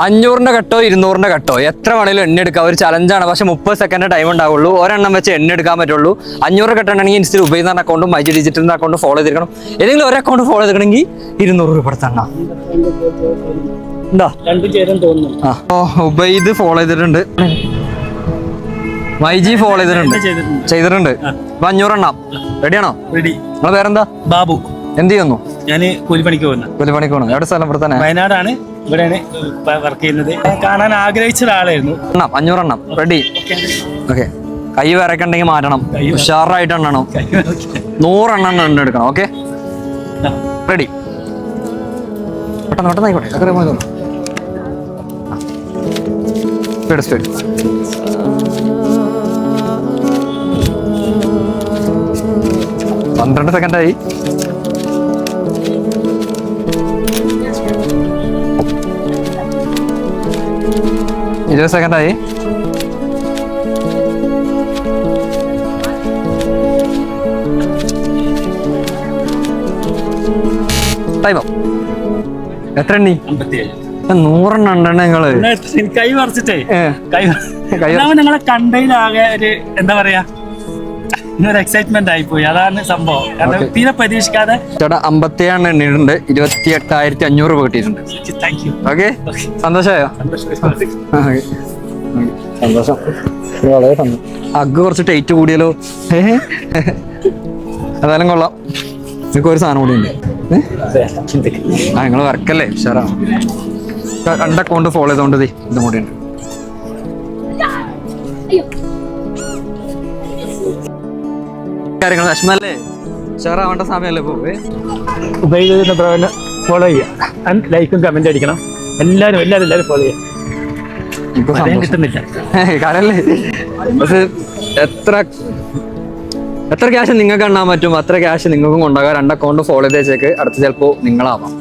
500-ന്റെ കട്ടോ 200-ന്റെ കട്ടോ എത്ര വേണേലും എണ്ണ എടുക്കാം. ഒരു ചലഞ്ചാണ്. പക്ഷെ 30 സെക്കൻഡ് ടൈം ഉണ്ടാവുള്ളൂ. ഒരെണ്ണം വെച്ച് എണ്ണ എടുക്കാൻ പറ്റുള്ളൂ. 500 കട്ടോ ഉണ്ടെങ്കിൽ ഇൻസ്റ്റയിൽ ഉപയോഗിക്കുന്ന അക്കൗണ്ടും മൈജി ഡിജിറ്റലിന്റെ അക്കൗണ്ട് ഫോളോ ചെയ്തിരിക്കണം. ഏതെങ്കിലും ഒരു അക്കൗണ്ട് ഫോളോ ചെയ്തിരിക്കണമെങ്കിൽ 200 രൂപ എടുത്തണ്ണ ഉണ്ടോ? ഉബൈദ് ഫോളോ ചെയ്തിട്ടുണ്ട്, മൈജി ഫോളോ ചെയ്തിട്ടുണ്ട്. 500 എണ്ണം റെഡിയാണോ? നിങ്ങളെ പേരെന്താ? ബാബു. എന്ത് ചെയ്യുന്നു? ഞാൻ കൂലിപ്പണിക്ക് പോകുന്നു. എവിടെ സ്ഥലം? ഇവിടെ തന്നെ വയനാടാണ്. ഇവിടെയാണ് വർക്ക് ചെയ്യുന്നത്. കാണാൻ ആഗ്രഹിച്ച ഒരാളായിരുന്നു. 500 എണ്ണം റെഡി. ഓക്കെ, കൈ വിറക്കെ ഉണ്ടെങ്കിൽ മാറ്റണം, ഉഷാറായിട്ട് എണ്ണണം. 100 എണ്ണം എണ്ണ എടുക്കണം. Okay ready. പെട്ടെന്ന് പെട്ടെന്ന് ആയിക്കോട്ടെ. സ്പീഡ് 12 സെക്കൻഡായി. ഇരുപത് സെക്കൻഡായി. ടൈമോ എത്ര എണ്ണി? 100 എണ്ണം ഉണ്ടെണ്ണ നിങ്ങള്. കൈ മറിച്ചിട്ടേ ഞങ്ങളെ കണ്ടതിലാകെ ഒരു എന്താ പറയാ ഒരു എക്സൈറ്റ്മെന്റ് ആയിപ്പോയി. അതാണ് സംഭവം. തീരെ പ്രതീക്ഷിക്കാതെ ചേട്ടാ 57 എണ്ണിയിട്ടുണ്ട്. 28,500 രൂപ കിട്ടിയിട്ടുണ്ട്. ഓക്കെ, സന്തോഷമായോ? സന്തോഷം. അഗ് കുറച്ച് ടൈറ്റ് കൂടിയല്ലോ. അതായാലും കൊള്ളാം. നിങ്ങൾക്ക് ഒരു സാധനം കൂടി ഉണ്ട്. നിങ്ങൾ വർക്കല്ലേ ഉഷാറാണ്. 2 അക്കൗണ്ട് ഫോളോ ചെയ്തോണ്ട് ഇതും കൂടി ഉണ്ട്. കാര്യങ്ങൾ വിഷമല്ലേ? ഉഷാറാവേണ്ട സമയമല്ലേ? ഫോളോ ചെയ്യുക, ലൈക്കും കമന്റ് അടിക്കണം. എല്ലാരും ഫോളോ ചെയ്യാം. കിട്ടുന്നില്ല കാര്യല്ലേ? പക്ഷെ എത്ര ക്യാഷ് നിങ്ങൾക്ക് എണ്ണാൻ പറ്റും അത്ര ക്യാഷ് നിങ്ങൾക്കും കൊണ്ടാകാം. 2 അക്കൗണ്ട് ഫോളോ ചെയ്ത് വെച്ചേക്ക്. അടുത്ത ചിലപ്പോൾ നിങ്ങളാവാം.